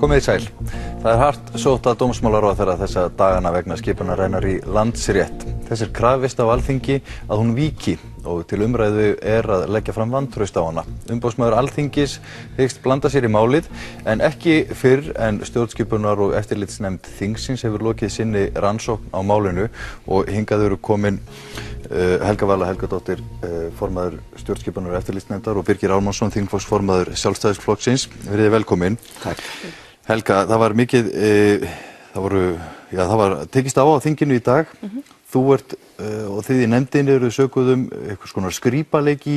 Komið í sæl. Það hart sótt að dómsmálaráðherra þessa dagana vegna skipunarinnar í Landsrétt. Þess krafist á Alþingi að hún víki og til umræðu að leggja fram vantraust á hana. Umboðsmaður Alþingis hyggst blanda sér í málið en ekki fyrr en stjórnskipunar- og eftirlitsnefnd þingsins hefur lokið sinni rannsókn á málinu og hingað eru komin Helga Vala Helgadóttir, formaður stjórnskipunar- og eftirlitsnefndar og Birgir Ármannsson, þingflokksformaður Sjálfstæðisflokksins. Verið velkomin. Takk. Helga, það var mikið, það var tekist á þinginu í dag. Þú ert og þið í nefndinni eru sökuð einhvers konar skrípaleiki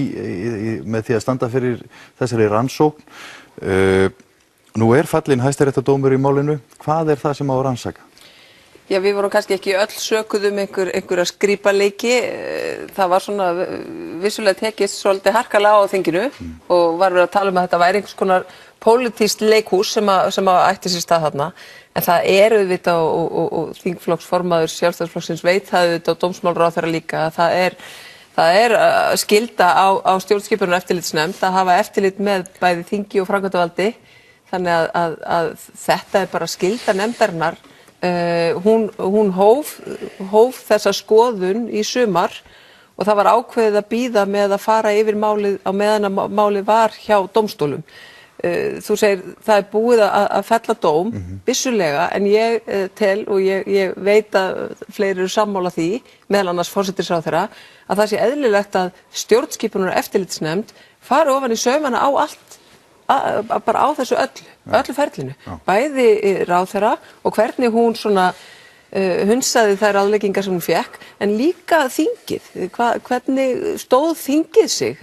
með því að standa fyrir þessari rannsókn. Nú fallinn hæstaréttardómur í málinu. Hvað það sem á að rannsaka? Já, við vorum kannski ekki öll sökuð einhverja skrípaleiki. Það var svona vissulega tekist svolítið harkalega á þinginu og var verið að tala um að þetta væri einhvers konar pólitískt leikhús sem ætti sér stað þarna. En það auðvitað og þingflokksformaður Sjálfstæðisflokksins veit það auðvitað og dómsmálaráðherra líka að það skylda á stjórnskipunar- og eftirlitsnefnd að hafa eftirlit með bæði þingi og framkvæmdarvaldi. Þannig að þetta bara skylda nefndarinnar. Hún hóf þessa skoðun í sumar og það var ákveðið að bíða með að fara yfir málið á meðan að málið var hjá dómstólum. Þú segir það búið að fella dóm, vissulega, en ég tel og ég veit að fleiri eru sammála því, meðal annars forsætisráðherra, að það sé eðlilegt að stjórnskipunar- og eftirlitsnefnd fari ofan í saumana á allt, bara á þessu öllu ferlinu. Bæði ráðherra og hvernig hún svona hunsaði þær ráðleggingar sem hún fékk, en líka þingið. Hvernig stóð þingið sig?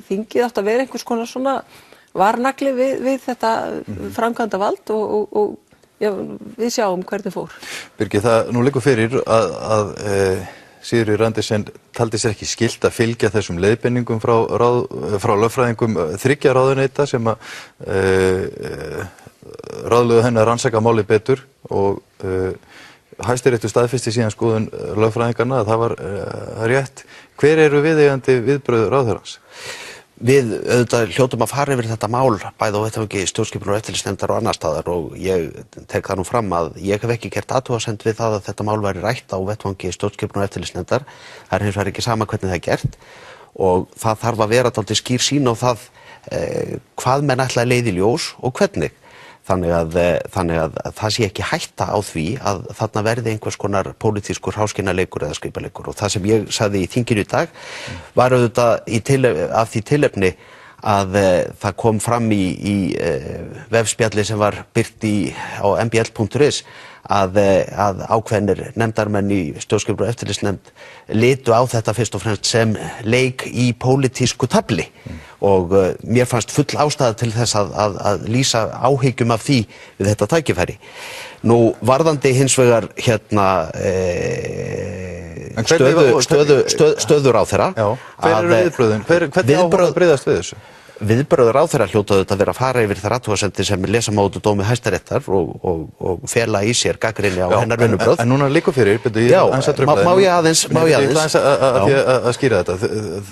Þingið átti að vera einhvers konar svona varnagli við þetta framkvæmdavald og við sjáum hvernig fór. Birgir, nú liggur fyrir að Sigríður Andersen taldi sér ekki skylt að fylgja þessum leiðbeiningum frá lögfræðingum 3 ráðuneyta sem ráðlögðu henni að rannsaka málið betur og Hæstiréttur staðfesti síðan skoðun lögfræðinganna að það var rétt. Hver eru viðeigandi viðbrögð ráðherrans? Við auðvitað hljótum að fara yfir þetta mál bæði á vettvangi stjórnskipunar- og eftirlitsnefndar og annar staðar og ég tek það nú fram að ég hef ekki gert athugasemd við það að þetta mál væri rætt á vettvangi stjórnskipunar- og eftirlitsnefndar. Það hins vegar ekki sama hvernig það gert og það þarf að vera dálítið skýr sýn á það hvað menn ætla að leiða í ljós og hvernig. Þannig að það sé ekki hætta á því að þarna verði einhvers konar pólitískur hráskinnarleikur eða skrípaleikur og það sem ég sagði í þinginu í dag var auðvitað af því tilefni að það kom fram í vefspjalli sem var birt á mbl.is að ákveðnir nefndarmenn í stjórnskipunar- og eftirlitsnefnd litu á þetta fyrst og fremst sem leik í pólitísku tafli og mér fannst full ástæða til þess að lýsa áhyggjum af því við þetta tækifæri. Nú varðandi hins vegar stöður ráðherra. Hver eru viðbrögðin? Hvernig á að bregðast við þessu? Viðbrögð ráðherra hljóta auðvitað að vera að fara yfir þær athugasemdir sem lesa má út úr dómi Hæstaréttar og fela í sér gagnrýni á hennar vinnubrögð. En núna liggur fyrir, má ég aðeins að skýra þetta.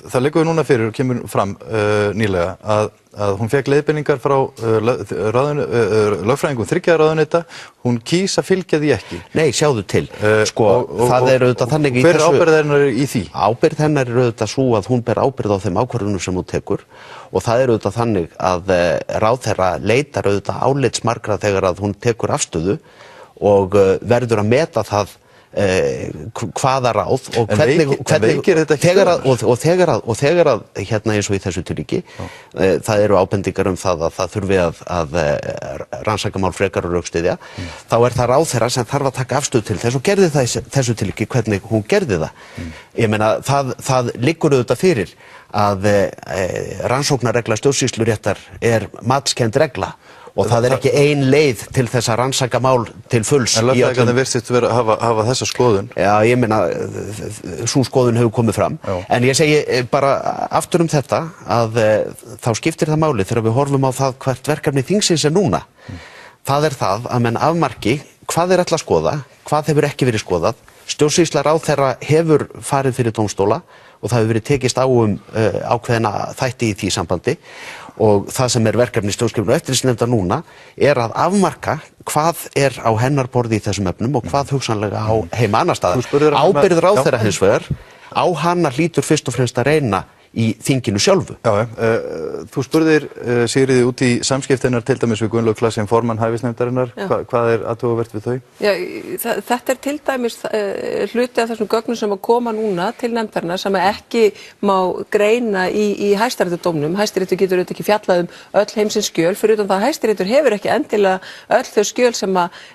Það liggur núna fyrir og kemur fram nýlega að hún fekk leiðbeiningar frá lögfræðingum 3 ráðuneyta, hún kýs að fylgja því ekki. Nei, sjáðu til. Það auðvitað þannig í þessu. Hver ábyrgð hennar í því? Ábyrgð hennar auðvitað svo að hún ber ábyrgð á þeim ákvörðunum sem hún tekur og það auðvitað þannig að ráðherra leitar auðvitað álits margra þegar að hún tekur afstöðu og verður að meta það hvaða ráð og þegar að eins og í þessu tilviki það eru ábendingar það að það þurfi að rannsaka mál frekar og rökstyðja þá það ráðherra sem þarf að taka afstöðu til þess og gerði það í þessu tilviki hvernig hún gerði það. Ég meina það liggur auðvitað fyrir að rannsóknarregla stjórnsýsluréttar matskend regla og það ekki ein leið til þess að rannsaka mál til fulls. En lögfræðingarnir virðist hafa þessa skoðun. Já, ég meina, sú skoðun hefur komið fram. Já. En ég segi bara aftur þetta að þá skiptir það máli þegar við horfum á það hvert verkefni þingsins núna. Það það að menn afmarki hvað ætla að skoða, hvað hefur ekki verið skoðað, Stjórnsýsla ráðherra hefur farið fyrir dómstóla og það hefur verið tekist á ákveðna þætti í því sambandi og það sem verkefni stjórnskipunar- og eftirlitsnefndar núna að afmarka hvað á hennar borði í þessum efnum og hvað hugsanlega á heima annars staðar. Ábyrgð ráðherra hins vegar á hana hlýtur fyrst og fremst að reyna í þinginu sjálfu. Þú spurðir Sigríði út í samskiptinnar til dæmis við Gunnlaug Claessen formann hæfisnefndarinnar. Hvað athugavert við þau? Já, þetta til dæmis hluti af þessum gögnum sem að koma núna til nefndarinnar sem ekki má greina í Hæstaréttardómnum. Hæstiréttur getur auðvitað ekki fjallað öll heimsins skjöl, fyrir utan það að Hæstiréttur hefur ekki endilega öll þau skjöl sem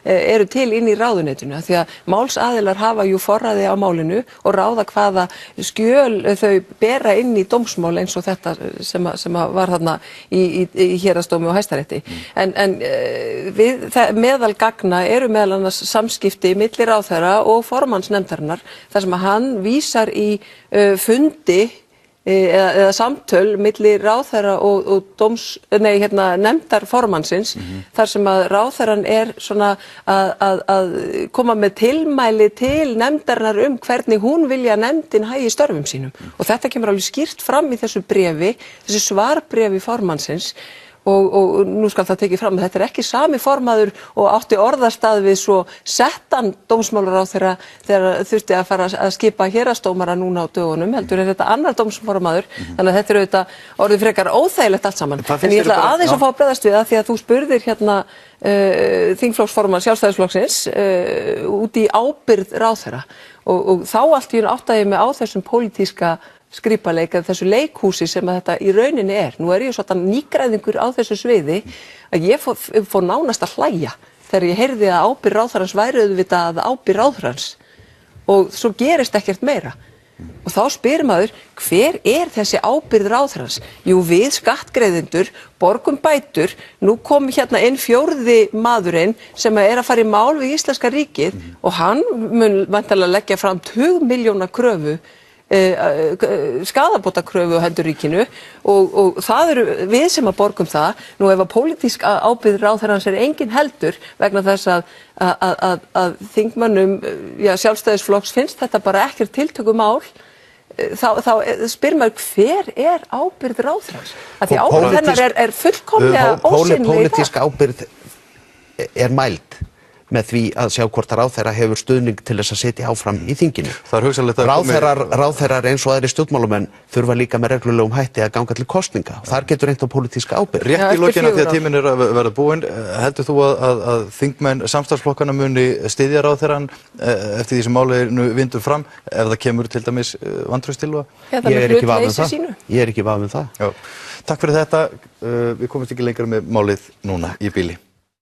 eru til inn í ráðuneytinu. Því að málsaðilar hafa jú forræði á málinu og ráða hvaða skjöl þau bera inn í dómsmál eins og þetta sem var þarna í héraðsdómi og Hæstarétti. En meðal gagna eru meðal annars samskipti milli ráðherra og formanns nefndarinnar þar sem hann vísar í fundi eða samtöl milli ráðherra og nefndar formannsins þar sem að ráðherran svona að koma með tilmæli til nefndarinnar hvernig hún vilja nefndin hagi störfum sínum og þetta kemur alveg skýrt fram í þessu bréfi, þessu svarbréfi formannsins og nú skal það tekið fram að þetta ekki sami formaður og átti orðastað við svo settan dómsmálaráðherra þegar þurfti að fara að skipa héraðsdómara núna á dögunum, heldur þetta annar dómsmálaráður, þannig að þetta auðvitað orðið frekar óþægilegt allt saman. En ég ætla aðeins að fá að bregðast við það því að þú spurðir þingflokksformann Sjálfstæðisflokksins út í ábyrgð ráðherra og þá allt í einu áttaði ég mig á þessum pólitíska skrípaleik eða þessu leikhúsi sem að þetta í rauninni er. Nú ég svona nýgræðingur á þessu sviði að ég fór nánast að hlæja þegar ég heyrði að ábyrgð ráðherrans væri auðvitað ábyrgð ráðherrans og svo gerist ekkert meira. Og þá spyr maður, hver þessi ábyrgð ráðherrans? Jú, við skattgreiðendur borgum bætur, nú kom inn fjórði maðurinn sem að fara í mál við íslenska ríkið og hann mun væntanlega leggja fram 20 milljóna kröfu skaðabótakröfu á hendur ríkinu og það eru við sem að borgum það. Nú ef að pólitísk ábyrgð ráðherrans engin heldur vegna þess að þingmönnum Sjálfstæðisflokks finnst þetta bara ekkert tiltökumál þá spyr maður hver ábyrgð ráðherrans? Af því ábyrgð hennar fullkomlega ósýnileg. Pólitísk ábyrgð mæld með því að sjá hvort að ráðherra hefur stuðning til þess að sitja áfram í þinginu. Ráðherrar eins og aðrir stjórnmálamenn þurfa líka með reglulegum hætti að ganga til kosninga. Þar getur reynt á pólitíska ábyrgð. Rétt í lokin af því að tíminn að verða búinn, heldur þú að þingmenn samstarfsflokkana muni styðja ráðherrann eftir því sem málinu vindur fram ef það kemur til dæmis vantrauststillögu? Ég er ekki í vafa um það. Takk fyrir þetta. Við komumst ekki lengra með málið núna í bili.